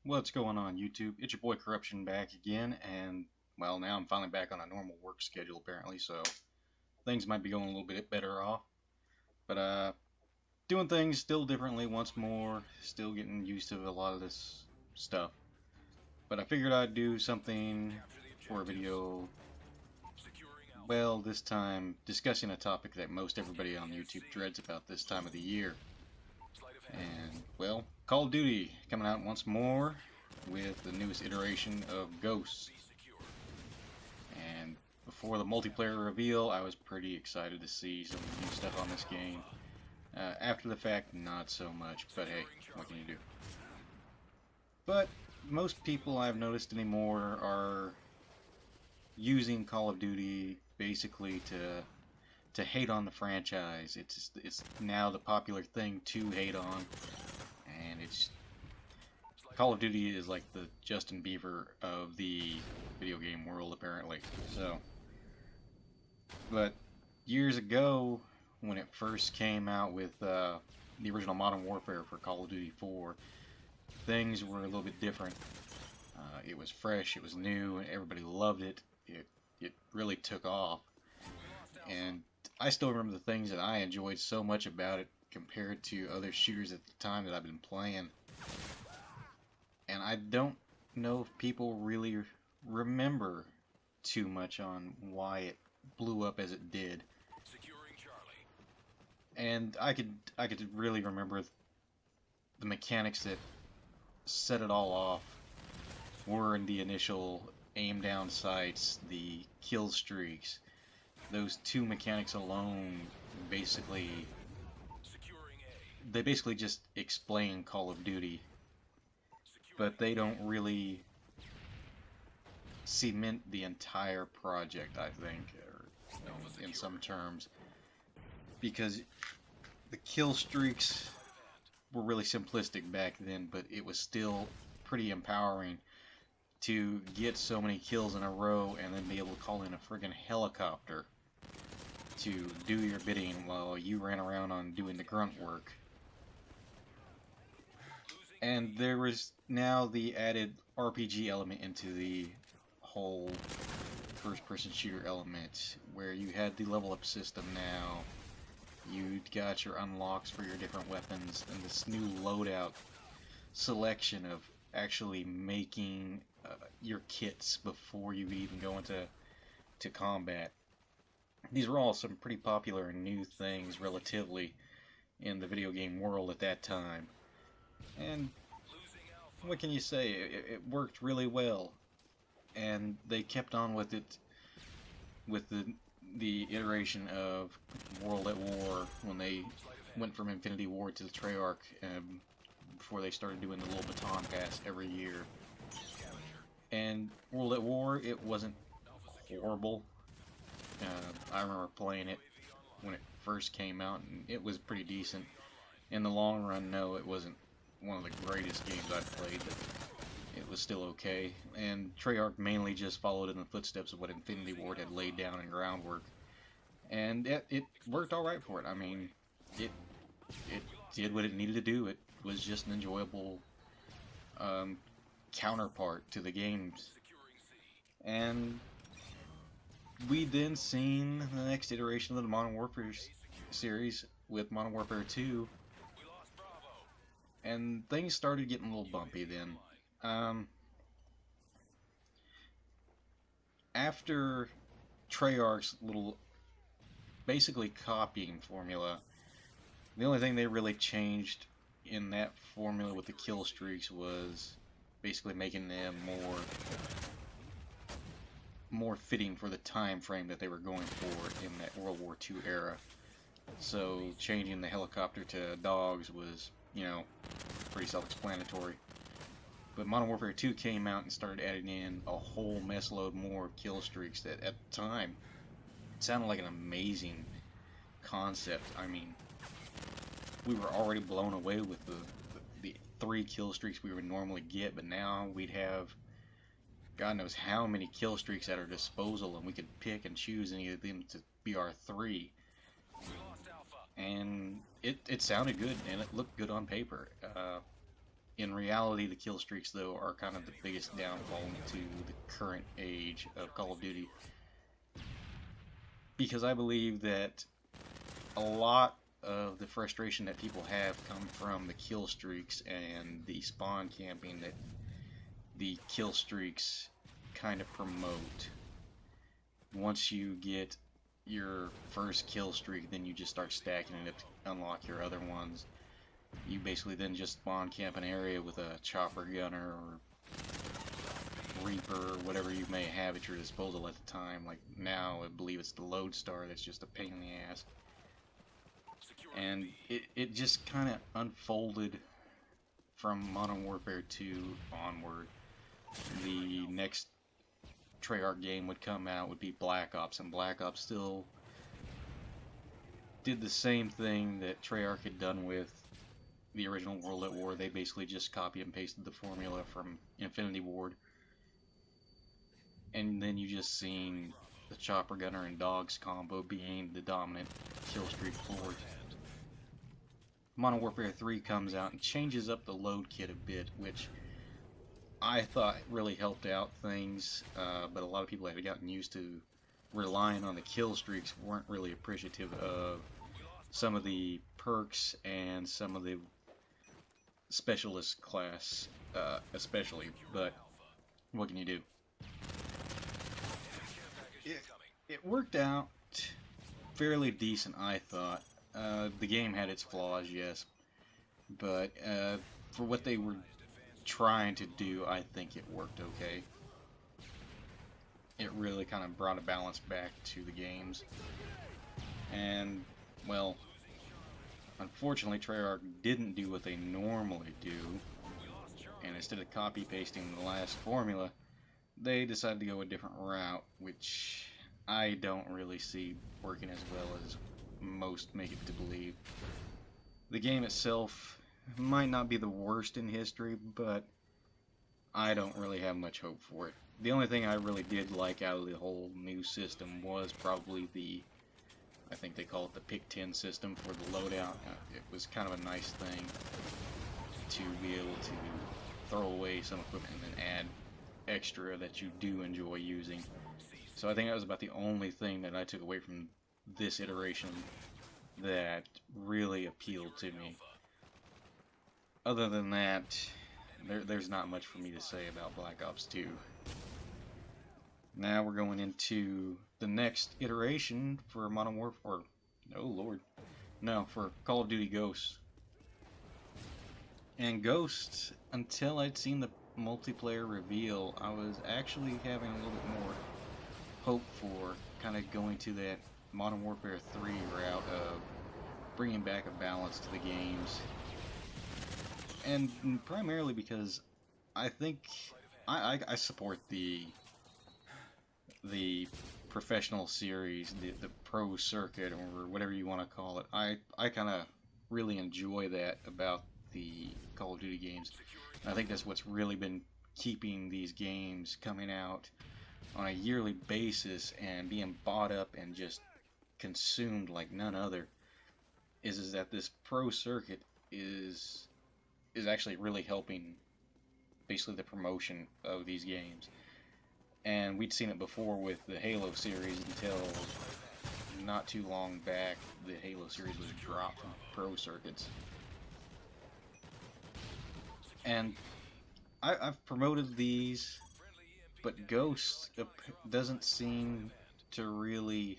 What's going on, YouTube? It's your boy Corruption back again, and well, now I'm finally back on a normal work schedule apparently, so things might be going a little bit better off. But doing things still differently once more, still getting used to a lot of this stuff. But I figured I'd do something for a video. Well, this time discussing a topic that most everybody on YouTube dreads about this time of the year. And, well, Call of Duty coming out once more with the newest iteration of Ghosts. And before the multiplayer reveal, I was pretty excited to see some new stuff on this game. After the fact, not so much, but hey, what can you do? But most people I've noticed anymore are using Call of Duty basically to hate on the franchise. It's now the popular thing to hate on, and it's Call of Duty is like the Justin Bieber of the video game world apparently. So, but years ago when it first came out with the original Modern Warfare for Call of Duty 4, things were a little bit different. It was fresh, it was new, and everybody loved it. It really took off, and I still remember the things that I enjoyed so much about it compared to other shooters at the time that I've been playing. And I don't know if people really remember too much on why it blew up as it did. And I could really remember the mechanics that set it all off were in the initial aim down sights, the kill streaks. Those two mechanics alone basically just explain Call of Duty, but they don't really cement the entire project, I think, or in some terms, because the kill streaks were really simplistic back then, but it was still pretty empowering to get so many kills in a row and then be able to call in a friggin' helicopter to do your bidding while you ran around on doing the grunt work. And there was now the added RPG element into the whole first-person shooter element, where you had the level up system now. You got your unlocks for your different weapons, and this new loadout selection of actually making your kits before you even go into combat. These were all some pretty popular and new things relatively in the video game world at that time. And what can you say? It worked really well, and they kept on with it with the iteration of World at War when they went from Infinity War to the Treyarch, before they started doing the little baton pass every year. And World at War, it wasn't horrible. I remember playing it when it first came out, and it was pretty decent. In the long run, no, it wasn't one of the greatest games I've played, but it was still okay. And Treyarch mainly just followed in the footsteps of what Infinity Ward had laid down in groundwork, and it worked all right for it. I mean, it did what it needed to do. It was just an enjoyable counterpart to the games. And we then seen the next iteration of the Modern Warfare series with Modern Warfare 2, and things started getting a little bumpy then. After Treyarch's little basically copying formula, the only thing they really changed in that formula with the kill streaks was basically making them more fitting for the time frame that they were going for in that World War II era. So changing the helicopter to dogs was, pretty self-explanatory. But Modern Warfare 2 came out and started adding in a whole mess load more kill streaks that at the time it sounded like an amazing concept. I mean, we were already blown away with the 3 kill streaks we would normally get, but now we'd have God knows how many kill streaks at our disposal, and we could pick and choose any of them to be our 3. And it sounded good, and it looked good on paper. In reality, the kill streaks, though, are kind of the biggest downfall to the current age of Call of Duty. Because I believe that a lot of the frustration that people have come from the kill streaks and the spawn camping that the kill streaks kind of promote. Once you get your first kill streak, then you just start stacking it up to unlock your other ones. You basically then just spawn camp an area with a chopper gunner or Reaper or whatever you may have at your disposal at the time. Like now, I believe it's the Lodestar that's just a pain in the ass. And it just kind of unfolded from Modern Warfare 2 onward. The next Treyarch game would come out would be Black Ops, and Black Ops still did the same thing that Treyarch had done with the original World at War. They basically just copy and pasted the formula from Infinity Ward. And then you just seen the Chopper Gunner and Dogs combo being the dominant kill streak force. Modern Warfare 3 comes out and changes up the load kit a bit, which I thought really helped out things, but a lot of people that had gotten used to relying on the kill streaks weren't really appreciative of some of the perks and some of the specialist class, especially. But what can you do? It worked out fairly decent, I thought. The game had its flaws, yes, but for what they were trying to do, I think it worked okay. It really kind of brought a balance back to the games. And, well, unfortunately, Treyarch didn't do what they normally do, and instead of copy-pasting the last formula, they decided to go a different route, which I don't really see working as well as most make it to believe. The game itself might not be the worst in history, but I don't really have much hope for it. The only thing I really did like out of the whole new system was probably the, I think they call it the Pick 10 system for the loadout. It was kind of a nice thing to be able to throw away some equipment and then add extra that you do enjoy using. So I think that was about the only thing that I took away from this iteration that really appealed to me. Other than that, there's not much for me to say about Black Ops 2. Now we're going into the next iteration for Modern Warfare. Oh lord. No, for Call of Duty Ghosts. And Ghosts, until I'd seen the multiplayer reveal, I was actually having a little bit more hope for kind of going to that Modern Warfare 3 route of bringing back a balance to the games. And primarily because I think I support the professional series, the pro circuit, or whatever you want to call it. I kind of really enjoy that about the Call of Duty games. And I think that's what's really been keeping these games coming out on a yearly basis and being bought up and just consumed like none other, is that this pro circuit is actually really helping basically the promotion of these games. And we'd seen it before with the Halo series until not too long back. The Halo series was dropped from pro circuits. And I've promoted these, but Ghost doesn't seem to really...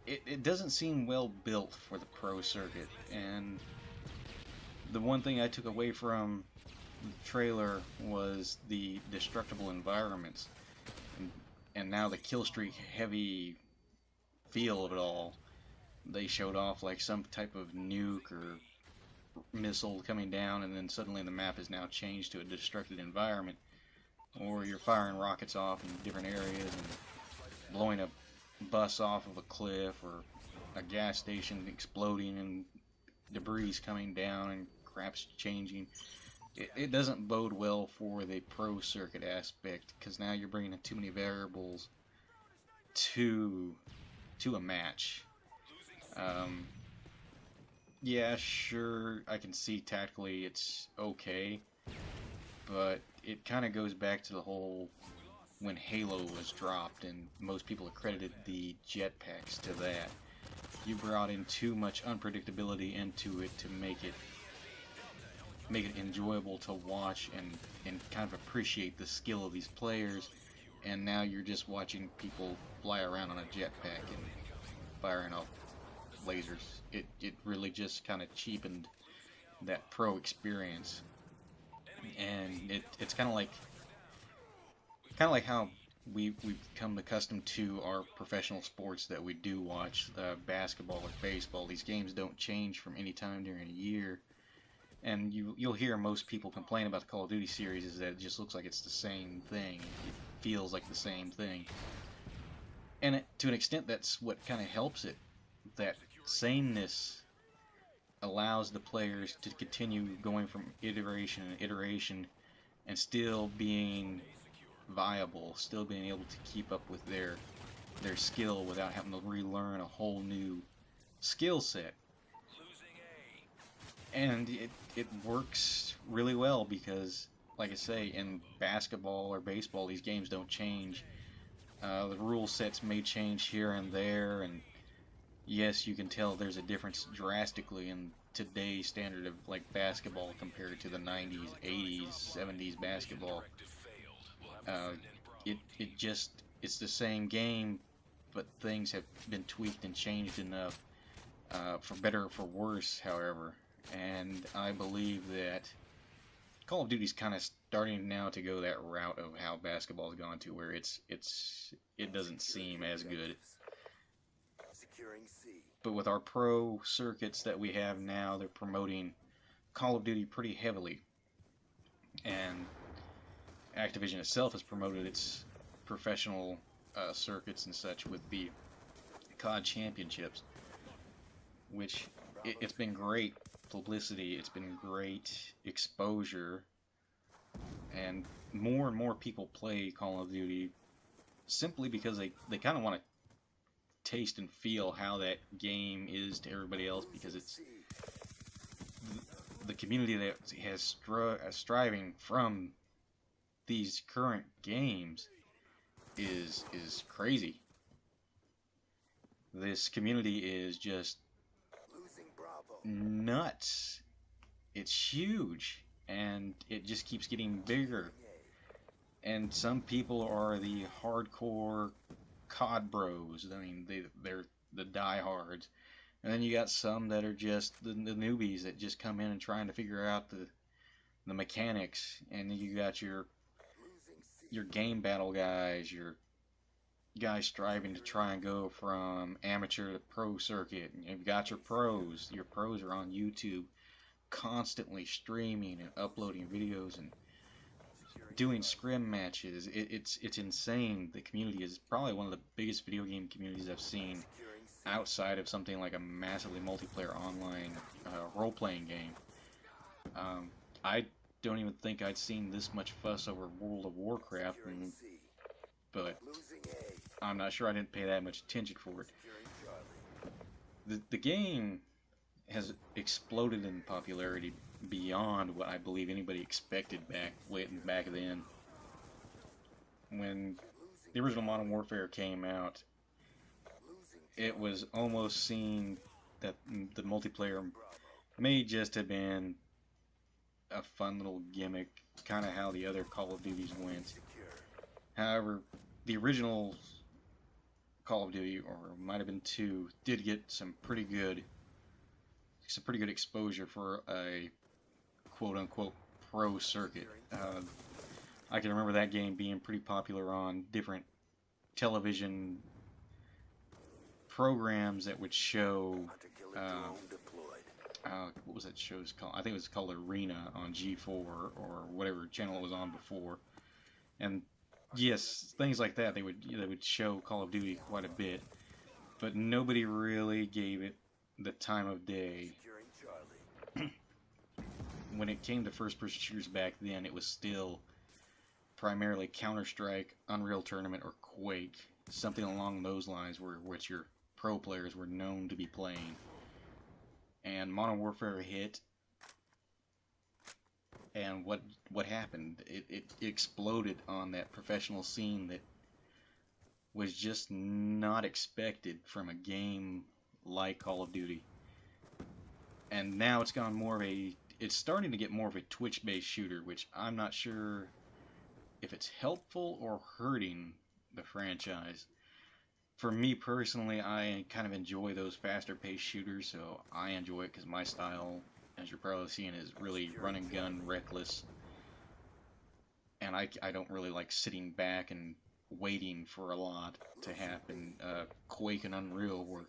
It doesn't seem well built for the pro circuit. And the one thing I took away from the trailer was the destructible environments, and now the killstreak heavy feel of it all. They showed off like some type of nuke or missile coming down, and then suddenly the map is now changed to a destructed environment, or you're firing rockets off in different areas and blowing a bus off of a cliff, or a gas station exploding and debris coming down and crap's changing. It doesn't bode well for the pro circuit aspect, because now you're bringing in too many variables to a match. Yeah, sure, I can see tactically it's okay, but it kind of goes back to the whole when Halo was dropped, and most people accredited the jetpacks to that. You brought in too much unpredictability into it to make it enjoyable to watch and kind of appreciate the skill of these players. And now you're just watching people fly around on a jetpack and firing off lasers. It really just kind of cheapened that pro experience, and it's kind of like how we've become accustomed to our professional sports that we do watch, basketball or baseball. These games don't change from any time during a year, and you'll hear most people complain about the Call of Duty series is that it just looks like it's the same thing. It feels like the same thing, and to an extent, that's what kind of helps it. That sameness allows the players to continue going from iteration and iteration and still being viable, still being able to keep up with their skill without having to relearn a whole new skill set. And it works really well because, like I say, in basketball or baseball, these games don't change. The rule sets may change here and there, and yes, you can tell there's a difference drastically in today's standard of like basketball compared to the 90s, 80s, 70s basketball. Uh, it just it's the same game, but things have been tweaked and changed enough, for better or for worse, however. And I believe that Call of Duty's kind of starting now to go that route of how basketball's gone to, where it doesn't seem as good. But with our pro circuits that we have now, they're promoting Call of Duty pretty heavily, and Activision itself has promoted its professional circuits and such with the COD championships, which it's been great publicity, it's been great exposure, and more people play Call of Duty simply because they kind of want to taste and feel how that game is to everybody else, because it's the community that has striving from these current games is crazy. This community is just nuts. It's huge, and it just keeps getting bigger. And some people are the hardcore COD bros. I mean, they're the diehards. And then you got some that are just the newbies that just come in and trying to figure out the mechanics. And then you got your game battle guys, your guys striving to try and go from amateur to pro circuit. And you've got your pros. Your pros are on YouTube constantly streaming and uploading videos and doing scrim matches. It's insane. The community is probably one of the biggest video game communities I've seen outside of something like a massively multiplayer online role-playing game. I don't even think I'd seen this much fuss over World of Warcraft, but I'm not sure, I didn't pay that much attention for it. The game has exploded in popularity beyond what I believe anybody expected back then. When the original Modern Warfare came out, it was almost seen that the multiplayer may just have been a fun little gimmick, kind of how the other Call of Duties went. However, the original Call of Duty, or it might have been 2, did get some pretty good exposure for a quote-unquote pro circuit. I can remember that game being pretty popular on different television programs that would show, what was that show's called? I think it was called Arena on G4 or whatever channel it was on before. And yes, things like that, they would show Call of Duty quite a bit, but nobody really gave it the time of day. When it came to first-person shooters back then, it was still primarily Counter-Strike, Unreal Tournament, or Quake, something along those lines, which your pro players were known to be playing. and Modern Warfare hit, and what happened? It exploded on that professional scene that was just not expected from a game like Call of Duty. And now it's gone more of a, it's starting to get more of a Twitch-based shooter, which I'm not sure if it's helpful or hurting the franchise. For me personally, I kind of enjoy those faster-paced shooters, so I enjoy it because my style, as you're probably seeing, is really run and gun, reckless, and I don't really like sitting back and waiting for a lot to happen. Quake and Unreal were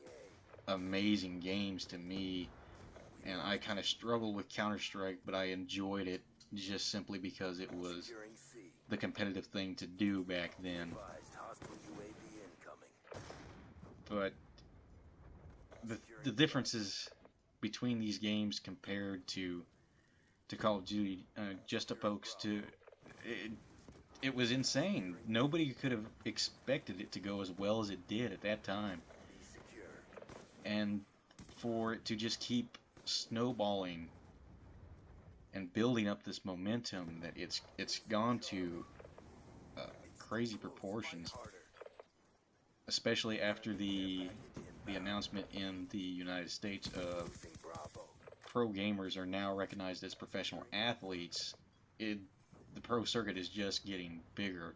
amazing games to me, and I kind of struggled with Counter-Strike, but I enjoyed it just simply because it was the competitive thing to do back then. But the differences between these games compared to Call of Duty, just to folks to it was insane. Nobody could have expected it to go as well as it did at that time, and for it to just keep snowballing and building up this momentum that it's gone to crazy proportions, especially after the announcement in the United States of pro gamers are now recognized as professional athletes. The pro circuit is just getting bigger,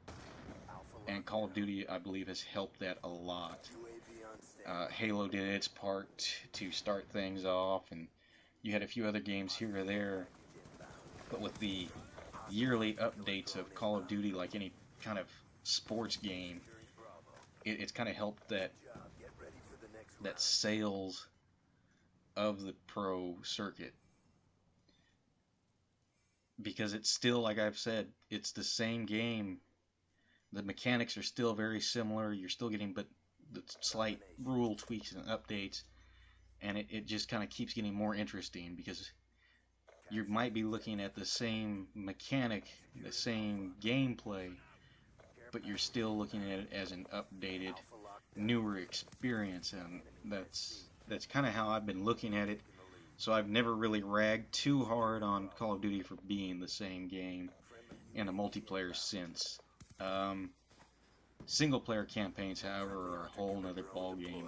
and Call of Duty, I believe, has helped that a lot. Halo did its part to start things off, and you had a few other games here or there, but with the yearly updates of Call of Duty, like any kind of sports game, it's kind of helped that sales of the pro circuit, because it's still, like I've said, it's the same game. The mechanics are still very similar. You're still getting but the slight rule tweaks and updates, and it just kind of keeps getting more interesting, because you might be looking at the same mechanic, the same gameplay, but you're still looking at it as an updated, newer experience, and that's kind of how I've been looking at it. So I've never really ragged too hard on Call of Duty for being the same game in a multiplayer sense. Single player campaigns, however, are a whole nother ballgame.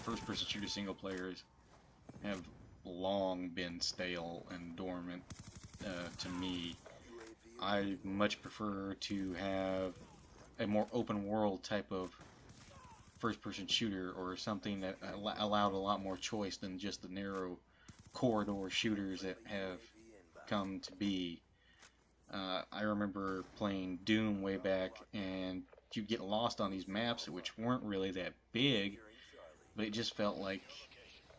First person shooter single players have long been stale and dormant to me. I much prefer to have a more open world type of first person shooter, or something that allowed a lot more choice than just the narrow corridor shooters that have come to be. I remember playing Doom way back, and you'd get lost on these maps which weren't really that big, but it just felt like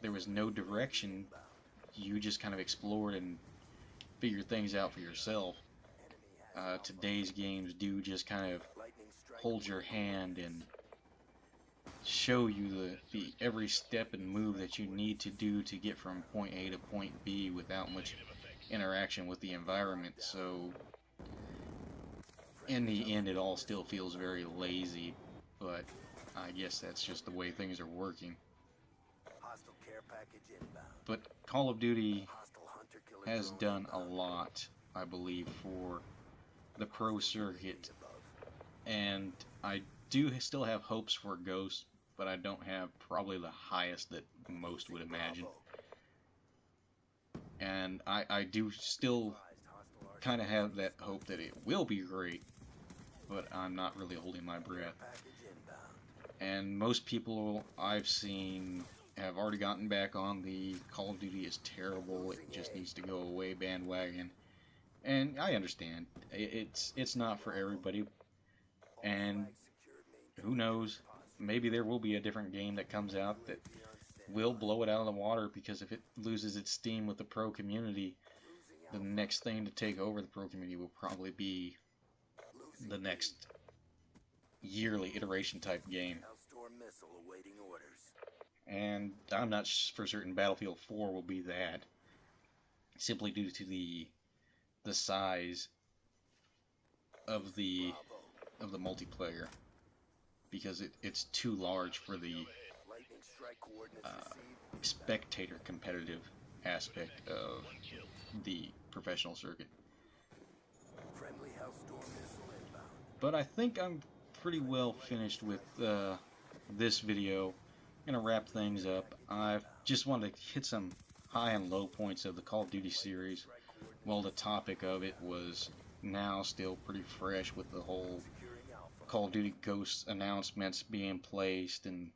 there was no direction. You just kind of explored and figured things out for yourself. Today's games do just kind of hold your hand and show you the every step and move that you need to do to get from point A to point B without much interaction with the environment. So in the end, it all still feels very lazy, but I guess that's just the way things are working. But Call of Duty has done a lot, I believe, for the pro circuit, and I do still have hopes for Ghost, but I don't have probably the highest that most would imagine. And I do still kind of have that hope that it will be great, but I'm not really holding my breath. And most people I've seen have already gotten back on the Call of Duty is terrible, it just needs to go away bandwagon. And I understand, it's not for everybody, and who knows, maybe there will be a different game that comes out that will blow it out of the water, because if it loses its steam with the pro community, the next thing to take over the pro community will probably be the next yearly iteration type game. And I'm not for certain Battlefield 4 will be that, simply due to the size of the multiplayer, because it's too large for the spectator competitive aspect of the professional circuit. But I think I'm pretty well finished with this video. I'm gonna wrap things up. I just wanted to hit some high and low points of the Call of Duty series. Well, the topic of it was now still pretty fresh with the whole Call of Duty Ghosts announcements being placed and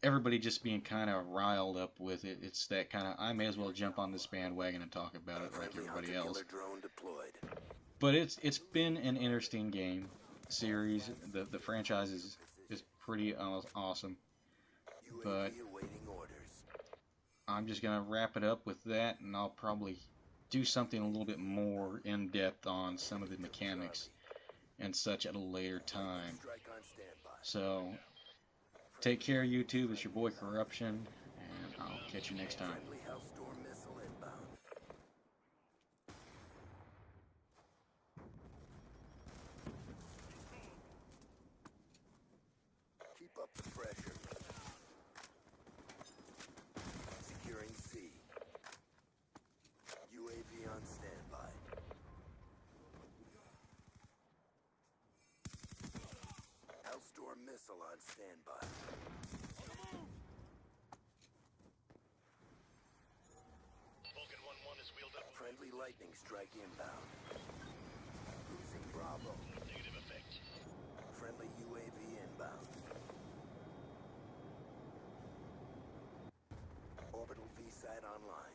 everybody just being kind of riled up with it. It's that kind of, I may as well jump on this bandwagon and talk about it like everybody else. But it's been an interesting game series. The franchise is pretty awesome. But I'm just gonna wrap it up with that, and I'll probably do something a little bit more in depth on some of the mechanics and such at a later time. So take care, YouTube. It's your boy Corruption, and I'll catch you next time. Keep up the pressure. Securing C. UAV on standby. Hellstorm missile on standby. Vulcan 1-1 is wheeled up. Friendly lightning strike inbound. Losing Bravo. Negative effect. Friendly UAV inbound. Orbital VSAT online.